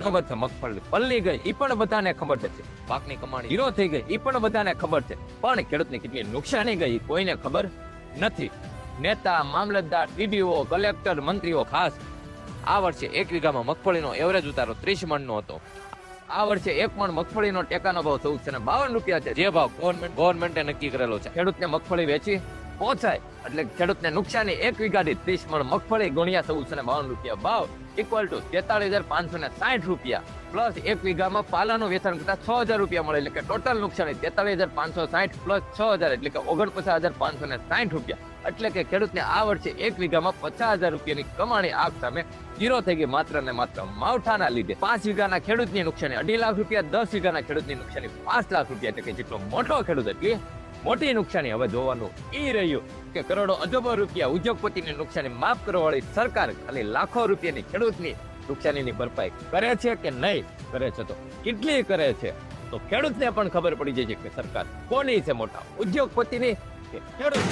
ખબર છે, મગફળી પલ્લી ગઈ એ પણ બધાને ખબર છે, પાકની કમાણી 0 થઈ ગઈ એ પણ બધાને ખબર છે, પણ ખેડૂતને કેટલી નુકસાની ગઈ કોઈને ખબર નથી. નેતા, મામલતદાર, ડીડીઓ, કલેક્ટર, મંત્રીઓ ખાસ આ વર્ષે 1 વીઘામાં મગફળીનો એવરેજ ઉતારો 30 મણનો હતો. આ વર્ષે 1 મણ મગફળીનો ટેકાનો ભાવ 1452 રૂપિયા છે, જે ભાવ ગવર્મેન્ટે નક્કી કરેલો છે. ખેડૂતને મગફળી વેચી પહોંચાય એટલે ખેડૂતને નુકસાની 1 વીઘા દીઠ 30 મણ મગફળી ગુણ્યા 1452 રૂપિયા ભાવ ઇક્વલ ટુ 43,560 રૂપિયા પ્લસ 1 વીઘામાં પાલાનું વેચાણ કરતા 6,000 રૂપિયા મળે, એટલે કે ટોટલ નુકસાની 43,560 પ્લસ 6,000 એટલે કે 49,560 રૂપિયા. એટલે કે ખેડૂતને આ વર્ષે 1 વીઘામાં 50,000 રૂપિયાની કમાણી આગ સામે 0 થઈ ગઈ, માત્ર ને માત્ર માવઠાના લીધે. 5 વીઘાના ખેડૂતની નુકસાની 2.5 લાખ રૂપિયા, 10 વીઘાના ખેડૂતની નુકસાની 5 લાખ રૂપિયા, એટલે કે જેટલો મોટો ખેડૂત એટલી મોટી નુકસાની. હવે જોવાનું ઈ રહ્યું કે કરોડો અજબો રૂપિયા ઉદ્યોગપતિની નુકસાની માફ કરવા વાળી સરકાર ખાલી લાખો રૂપિયાની ખેડૂતની નુકસાનીની ભરપાઈ કરે છે કે નહીં કરે છે, તો કેટલી કરે છે, તો ખેડૂતને પણ ખબર પડી જાય છે કે સરકાર કોની છે, મોટા ઉદ્યોગપતિની કે ખેડૂત.